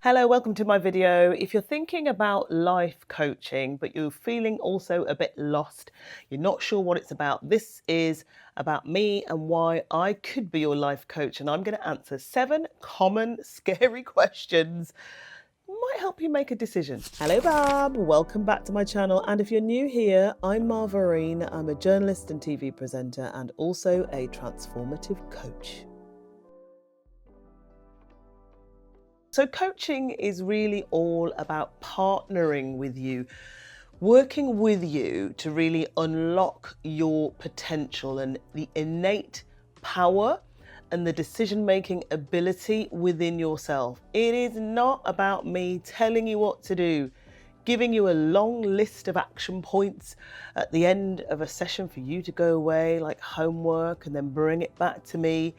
Hello, welcome to my video. If you're thinking about life coaching, but you're feeling also a bit lost, you're not sure what it's about, this is about me and why I could be your life coach. And I'm going to answer 7 common scary questions. Might help you make a decision. Hello, Bob. Welcome back to my channel. And if you're new here, I'm Marv. I'm a journalist and TV presenter and also a transformative coach. So coaching is really all about partnering with you, working with you to really unlock your potential and the innate power and the decision-making ability within yourself. It is not about me telling you what to do, giving you a long list of action points at the end of a session for you to go away like homework and then bring it back to me.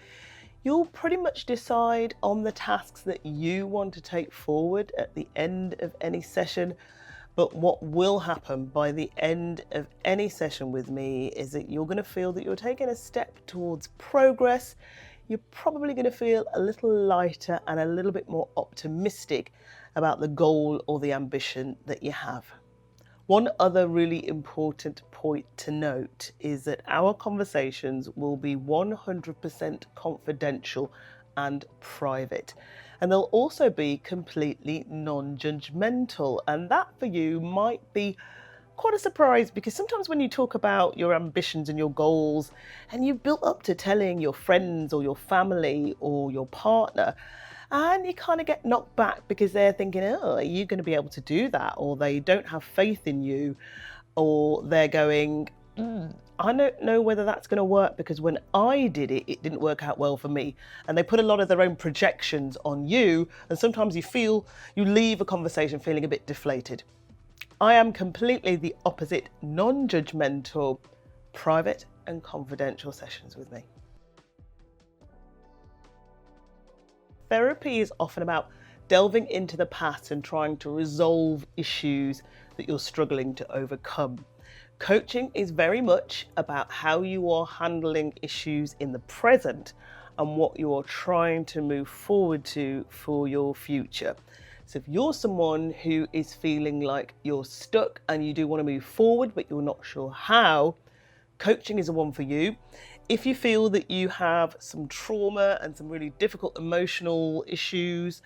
You'll pretty much decide on the tasks that you want to take forward at the end of any session. But what will happen by the end of any session with me is that you're going to feel that you're taking a step towards progress. You're probably going to feel a little lighter and a little bit more optimistic about the goal or the ambition that you have. One other really important point to note is that our conversations will be 100% confidential and private. And they'll also be completely non-judgmental. And that for you might be quite a surprise, because sometimes when you talk about your ambitions and your goals and you've built up to telling your friends or your family or your partner, and you kind of get knocked back because they're thinking, oh, are you going to be able to do that? Or they don't have faith in you, or they're going, I don't know whether that's going to work because when I did it, it didn't work out well for me. And they put a lot of their own projections on you. And sometimes you leave a conversation feeling a bit deflated. I am completely the opposite, non-judgmental, private and confidential sessions with me. Therapy is often about delving into the past and trying to resolve issues that you're struggling to overcome. Coaching is very much about how you are handling issues in the present and what you are trying to move forward to for your future. So if you're someone who is feeling like you're stuck and you do want to move forward, but you're not sure how, coaching is the one for you. If you feel that you have some trauma and some really difficult emotional issues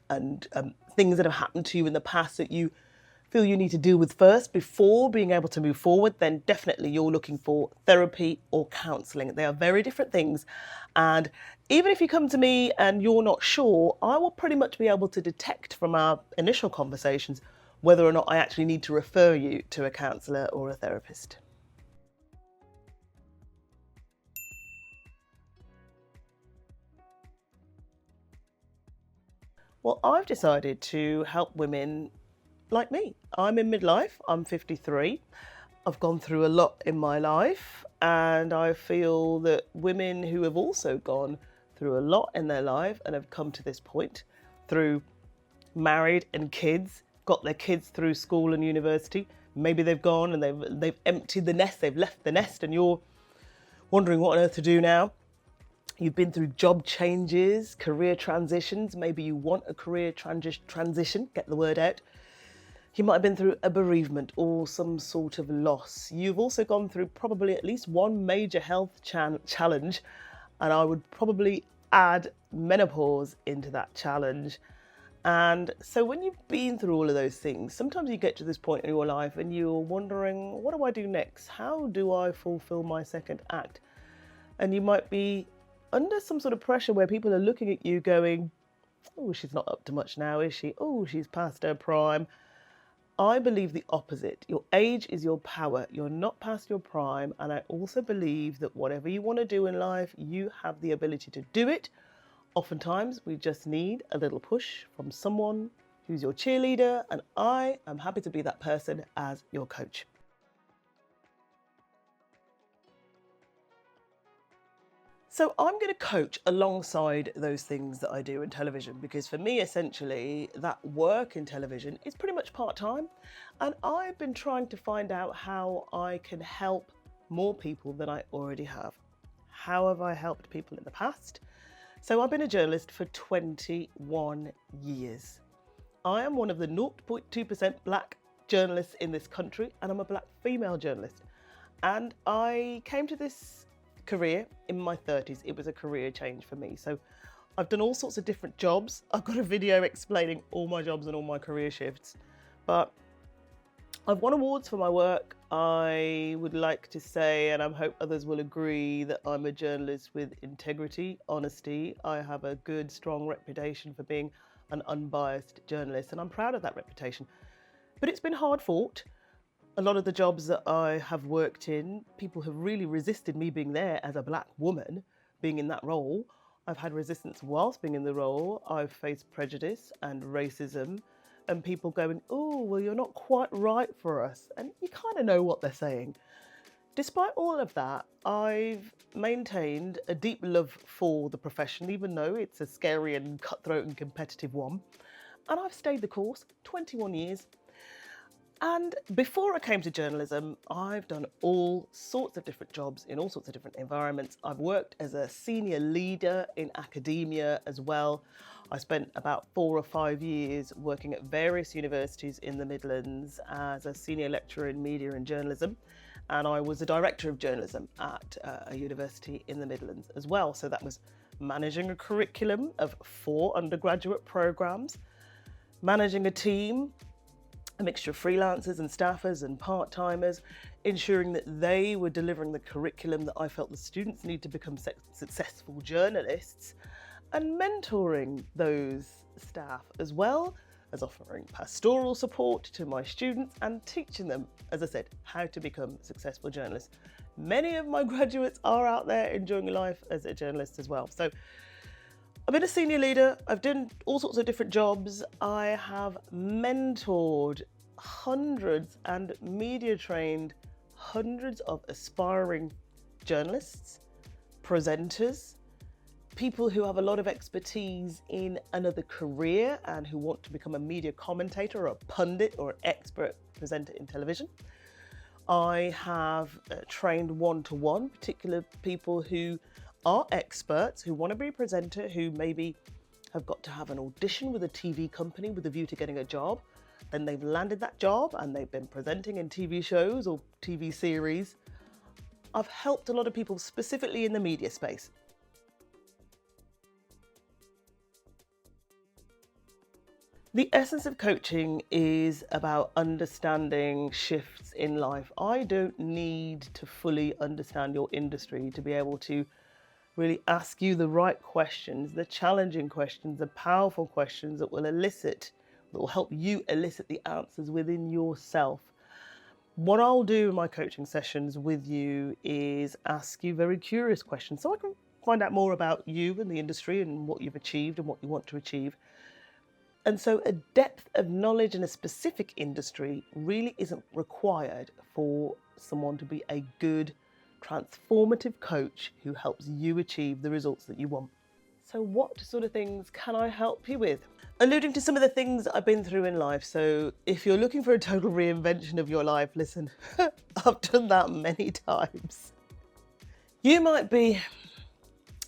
and things that have happened to you in the past that you feel you need to deal with first before being able to move forward, then definitely you're looking for therapy or counselling. They are very different things. And even if you come to me and you're not sure, I will pretty much be able to detect from our initial conversations whether or not I actually need to refer you to a counsellor or a therapist. Well, I've decided to help women like me. I'm in midlife, I'm 53. I've gone through a lot in my life, and I feel that women who have also gone through a lot in their life and have come to this point through married and kids, got their kids through school and university. Maybe they've gone and they've emptied the nest, they've left the nest, and you're wondering what on earth to do now. You've been through job changes, career transitions. Maybe you want a career transition, get the word out. You might have been through a bereavement or some sort of loss. You've also gone through probably at least one major health challenge, and I would probably add menopause into that challenge. And so when you've been through all of those things, sometimes you get to this point in your life and you're wondering, what do I do next? How do I fulfill my second act? And you might be under some sort of pressure where people are looking at you going, oh, she's not up to much now, is she? Oh, she's past her prime. I believe the opposite. Your age is your power. You're not past your prime. And I also believe that whatever you want to do in life, you have the ability to do it. Oftentimes, we just need a little push from someone who's your cheerleader. And I am happy to be that person as your coach. So I'm going to coach alongside those things that I do in television, because for me, essentially, that work in television is pretty much part-time. And I've been trying to find out how I can help more people than I already have. How have I helped people in the past? So I've been a journalist for 21 years. I am one of the 0.2% black journalists in this country, and I'm a black female journalist. And I came to this career in my 30s. It was a career change for me. So I've done all sorts of different jobs. I've got a video explaining all my jobs and all my career shifts. But I've won awards for my work. I would like to say, and I hope others will agree, that I'm a journalist with integrity, honesty. I have a good, strong reputation for being an unbiased journalist, and I'm proud of that reputation. But it's been hard fought. A lot of the jobs that I have worked in, people have really resisted me being there as a black woman, being in that role. I've had resistance whilst being in the role. I've faced prejudice and racism, and people going, oh, well, you're not quite right for us. And you kind of know what they're saying. Despite all of that, I've maintained a deep love for the profession, even though it's a scary and cutthroat and competitive one. And I've stayed the course, 21 years. And before I came to journalism, I've done all sorts of different jobs in all sorts of different environments. I've worked as a senior leader in academia as well. I spent about 4 or 5 years working at various universities in the Midlands as a senior lecturer in media and journalism. And I was a director of journalism at a university in the Midlands as well. So that was managing a curriculum of 4 undergraduate programs, managing a team, a mixture of freelancers and staffers and part-timers, ensuring that they were delivering the curriculum that I felt the students need to become successful journalists, and mentoring those staff, as well as offering pastoral support to my students and teaching them, as I said, how to become successful journalists. Many of my graduates are out there enjoying life as a journalist as well. So I've been a senior leader. I've done all sorts of different jobs. I have mentored hundreds and media trained hundreds of aspiring journalists, presenters, people who have a lot of expertise in another career and who want to become a media commentator or a pundit or an expert presenter in television. I have trained one-to-one particular people who are experts, who want to be a presenter, who maybe have got to have an audition with a TV company with a view to getting a job. Then they've landed that job and they've been presenting in TV shows or TV series. I've helped a lot of people specifically in the media space. The essence of coaching is about understanding shifts in life. I don't need to fully understand your industry to be able to really ask you the right questions, the challenging questions, the powerful questions that will help you elicit the answers within yourself. What I'll do in my coaching sessions with you is ask you very curious questions so I can find out more about you and the industry and what you've achieved and what you want to achieve. And so a depth of knowledge in a specific industry really isn't required for someone to be a good, transformative coach who helps you achieve the results that you want. So what sort of things can I help you with? Alluding to some of the things I've been through in life. So if you're looking for a total reinvention of your life, listen, I've done that many times. You might be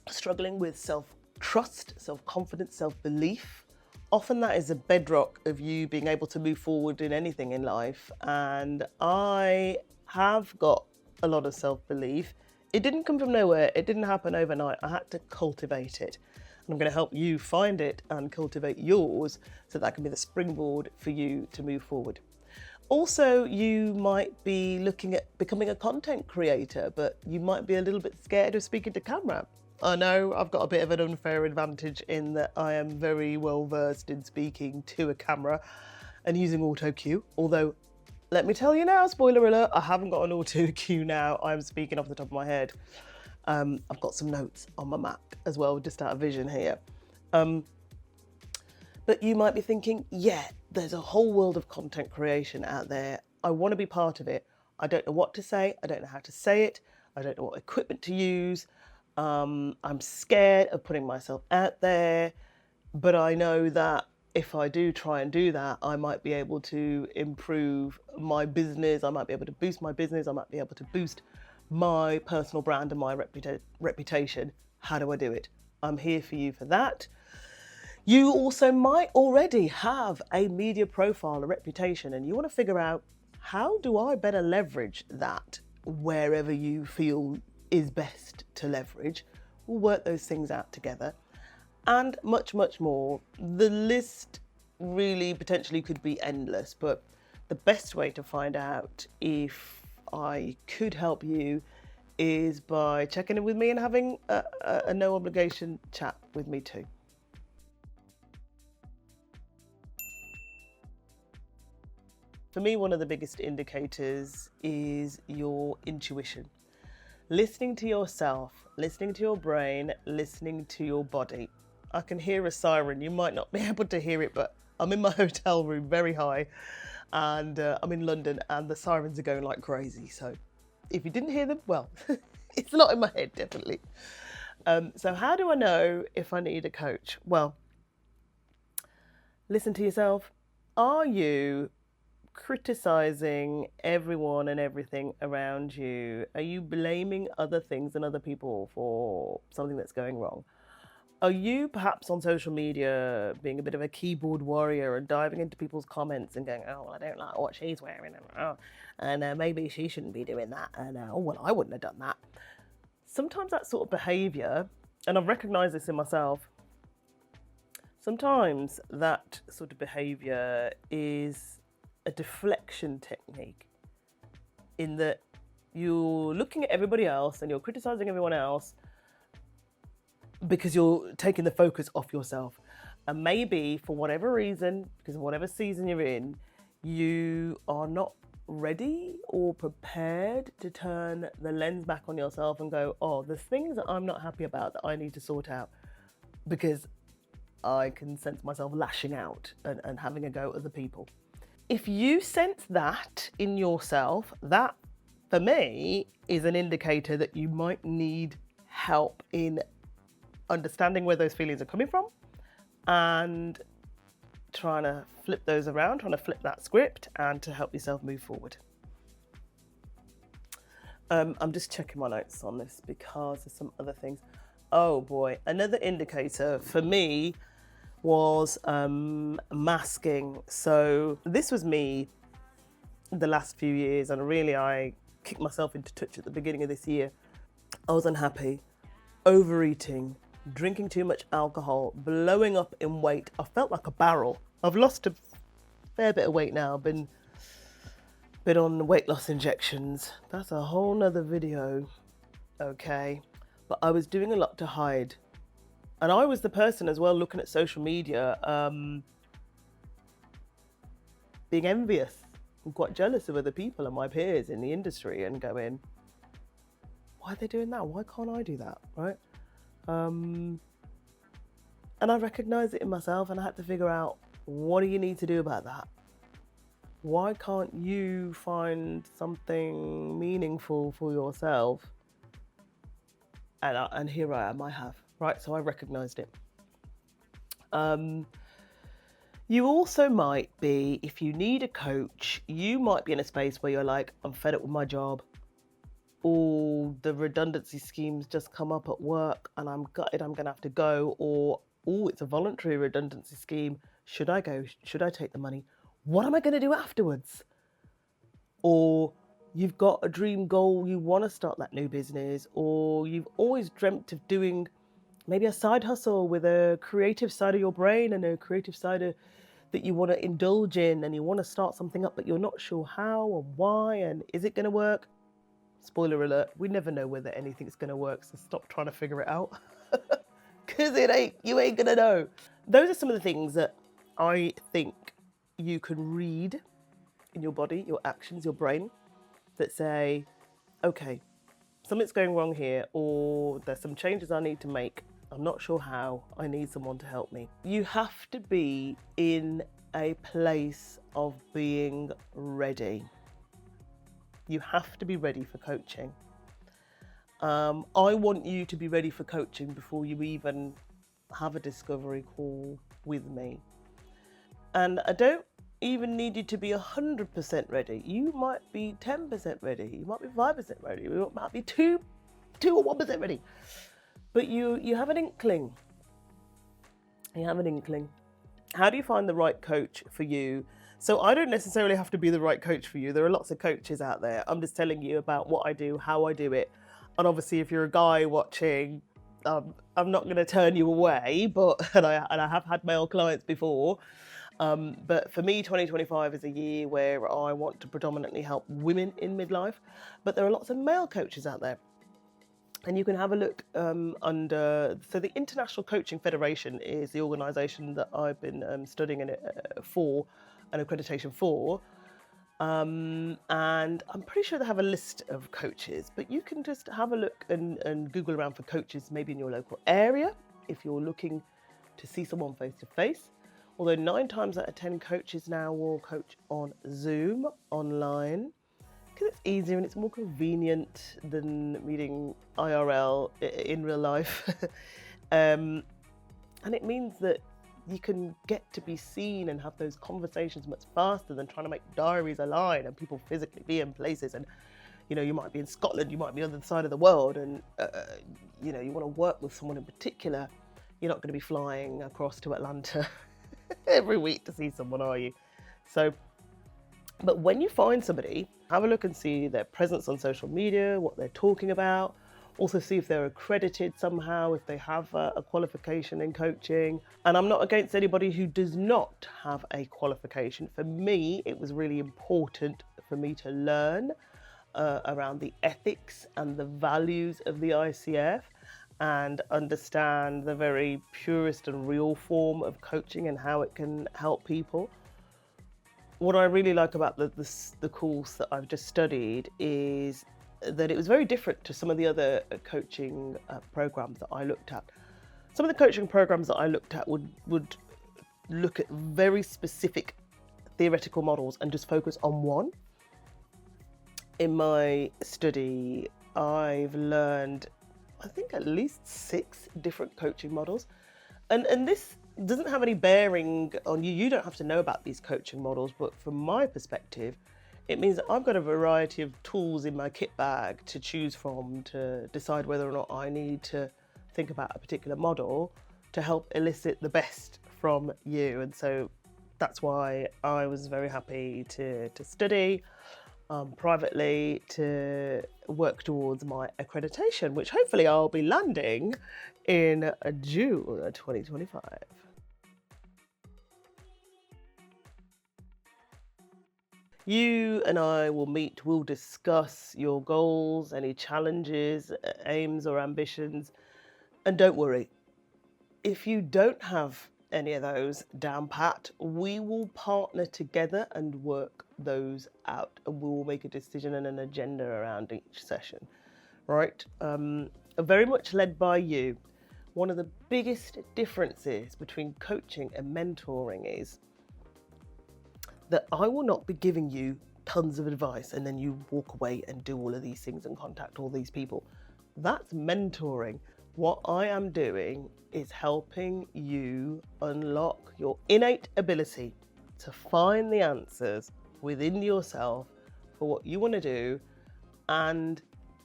struggling with self-trust, self-confidence, self-belief. Often that is a bedrock of you being able to move forward in anything in life. And I have got a lot of self-belief. It didn't come from nowhere. It didn't happen overnight. I had to cultivate it. And I'm going to help you find it and cultivate yours so that can be the springboard for you to move forward. Also, you might be looking at becoming a content creator, but you might be a little bit scared of speaking to camera. I know I've got a bit of an unfair advantage in that I am very well versed in speaking to a camera and using auto cue, although let me tell you now, spoiler alert, I haven't got an auto cue now. I'm speaking off the top of my head. I've got some notes on my Mac as well, just out of vision here. But you might be thinking, yeah, there's a whole world of content creation out there. I want to be part of it. I don't know what to say. I don't know how to say it. I don't know what equipment to use. I'm scared of putting myself out there, but I know that if I do try and do that, I might be able to improve my business. I might be able to boost my business. I might be able to boost my personal brand and my reputation. How do I do it? I'm here for you for that. You also might already have a media profile, a reputation, and you want to figure out, how do I better leverage that wherever you feel is best to leverage? We'll work those things out together, and much, much more. The list really potentially could be endless, but the best way to find out if I could help you is by checking in with me and having a no obligation chat with me too. For me, one of the biggest indicators is your intuition. Listening to yourself, listening to your brain, listening to your body. I can hear a siren. You might not be able to hear it, but I'm in my hotel room very high, and I'm in London, and the sirens are going like crazy. So if you didn't hear them, well, it's not in my head, definitely. So how do I know if I need a coach? Well, listen to yourself. Are you criticizing everyone and everything around you? Are you blaming other things and other people for something that's going wrong? Are you perhaps on social media being a bit of a keyboard warrior and diving into people's comments and going, oh, well, I don't like what she's wearing, and maybe she shouldn't be doing that, and oh, well, I wouldn't have done that. Sometimes that sort of behavior, and I've recognized this in myself, sometimes that sort of behavior is a deflection technique, in that you're looking at everybody else and you're criticizing everyone else because you're taking the focus off yourself. And maybe for whatever reason, because of whatever season you're in, you are not ready or prepared to turn the lens back on yourself and go, oh, there's things that I'm not happy about that I need to sort out, because I can sense myself lashing out and having a go at other people. If you sense that in yourself, that for me is an indicator that you might need help in understanding where those feelings are coming from and trying to flip those around, trying to flip that script and to help yourself move forward. I'm just checking my notes on this because there's some other things. Oh boy, another indicator for me was masking. So this was me the last few years, and really I kicked myself into touch at the beginning of this year. I was unhappy, overeating, drinking too much alcohol, blowing up in weight. I felt like a barrel. I've lost a fair bit of weight now. I've been on weight loss injections. That's a whole nother video, okay? But I was doing a lot to hide. And I was the person as well looking at social media, being envious and quite jealous of other people and my peers in the industry and going, why are they doing that? Why can't I do that, right? And I recognized it in myself, and I had to figure out, what do you need to do about that? Why can't you find something meaningful for yourself? And here I am, I have. Right, so I recognized it. You also might be, if you need a coach, you might be in a space where you're like, I'm fed up with my job. All the redundancy schemes just come up at work and I'm gutted, I'm gonna have to go. Or, oh, it's a voluntary redundancy scheme. Should I go? Should I take the money? What am I gonna do afterwards? Or you've got a dream goal, you wanna start that new business, or you've always dreamt of doing maybe a side hustle with a creative side of your brain and a creative side that you want to indulge in, and you want to start something up, but you're not sure how and why, and is it going to work? Spoiler alert, we never know whether anything's going to work, so stop trying to figure it out, because you ain't going to know. Those are some of the things that I think you can read in your body, your actions, your brain, that say, okay, something's going wrong here, or there's some changes I need to make. I'm not sure how. I need someone to help me. You have to be in a place of being ready. You have to be ready for coaching. I want you to be ready for coaching before you even have a discovery call with me. And I don't even need you to be 100% ready. You might be 10% ready. You might be 5% ready. You might be 2 or 1% ready. But you have an inkling. You have an inkling. How do you find the right coach for you? So I don't necessarily have to be the right coach for you. There are lots of coaches out there. I'm just telling you about what I do, how I do it. And obviously, if you're a guy watching, I'm not going to turn you away, but and I have had male clients before. But for me, 2025 is a year where I want to predominantly help women in midlife. But there are lots of male coaches out there. And you can have a look so the International Coaching Federation is the organisation that I've been studying in it for, an accreditation for. And I'm pretty sure they have a list of coaches, but you can just have a look and Google around for coaches maybe in your local area if you're looking to see someone face to face. Although 9 times out of 10 coaches now will coach on Zoom online, because it's easier and it's more convenient than meeting IRL in real life. And it means that you can get to be seen and have those conversations much faster than trying to make diaries align and people physically be in places. And, you know, you might be in Scotland, you might be on the other side of the world, and, you know, you want to work with someone in particular. You're not going to be flying across to Atlanta every week to see someone, are you? So, but when you find somebody, have a look and see their presence on social media, what they're talking about. Also see if they're accredited somehow, if they have a qualification in coaching. And I'm not against anybody who does not have a qualification. For me, it was really important for me to learn around the ethics and the values of the ICF and understand the very purest and real form of coaching and how it can help people. What I really like about the course that I've just studied is that it was very different to some of the other coaching programs that I looked at. Some of the coaching programs that I looked at would look at very specific theoretical models and just focus on one. In my study, I've learned, I think, at least 6 different coaching models. And this doesn't have any bearing on you. You don't have to know about these coaching models, but from my perspective, it means that I've got a variety of tools in my kit bag to choose from to decide whether or not I need to think about a particular model to help elicit the best from you. And so that's why I was very happy to study privately to work towards my accreditation, which hopefully I'll be landing in June 2025. You and I will meet, we'll discuss your goals, any challenges, aims or ambitions. And don't worry, if you don't have any of those down pat, we will partner together and work those out, and we will make a decision and an agenda around each session, right? Very much led by you. One of the biggest differences between coaching and mentoring is that I will not be giving you tons of advice and then you walk away and do all of these things and contact all these people. That's mentoring. What I am doing is helping you unlock your innate ability to find the answers within yourself for what you want to do and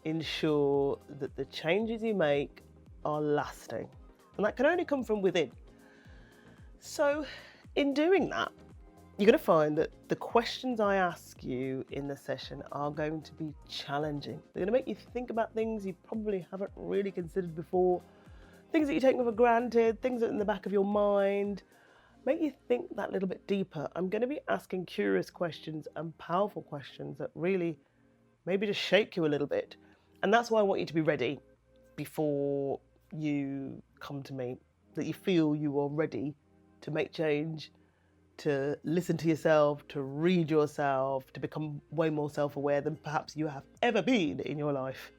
ensure that the changes you make are lasting. And that can only come from within. So in doing that, you're going to find that the questions I ask you in the session are going to be challenging. They're going to make you think about things you probably haven't really considered before, things that you take for granted, things that are in the back of your mind, make you think that little bit deeper. I'm going to be asking curious questions and powerful questions that really maybe just shake you a little bit. And that's why I want you to be ready before you come to me, that you feel you are ready to make change, to listen to yourself, to read yourself, to become way more self-aware than perhaps you have ever been in your life.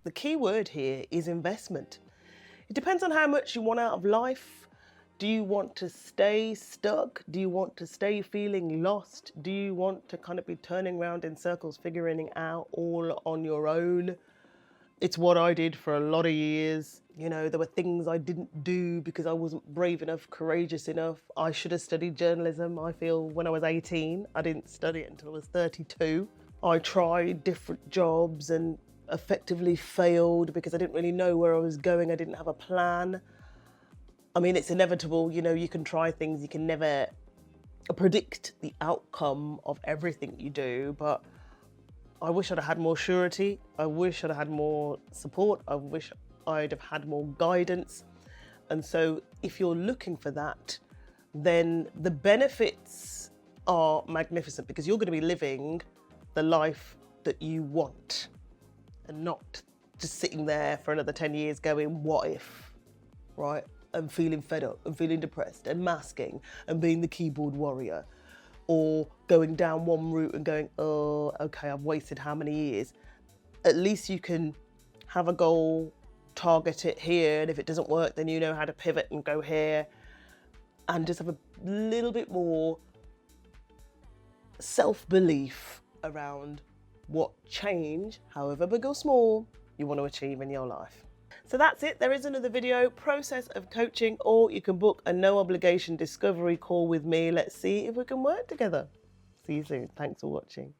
The key word here is investment. It depends on how much you want out of life. Do you want to stay stuck? Do you want to stay feeling lost? Do you want to kind of be turning around in circles, figuring it out all on your own? It's what I did for a lot of years. You know, there were things I didn't do because I wasn't brave enough, courageous enough. I should have studied journalism, I feel, when I was 18. I didn't study it until I was 32. I tried different jobs and effectively failed because I didn't really know where I was going. I didn't have a plan. I mean, it's inevitable, you know, you can try things, you can never predict the outcome of everything you do, but I wish I'd have had more surety. I wish I'd have had more support. I wish I'd have had more guidance. And so if you're looking for that, then the benefits are magnificent because you're going to be living the life that you want and not just sitting there for another 10 years going, what if, right? And feeling fed up and feeling depressed and masking and being the keyboard warrior, or going down one route and going, oh, okay, I've wasted how many years? At least you can have a goal, target it here, and if it doesn't work, then you know how to pivot and go here, and just have a little bit more self-belief around what change, however big or small, you want to achieve in your life. So that's it. There is another video, process of coaching, or you can book a no obligation discovery call with me. Let's see if we can work together. See you soon. Thanks for watching.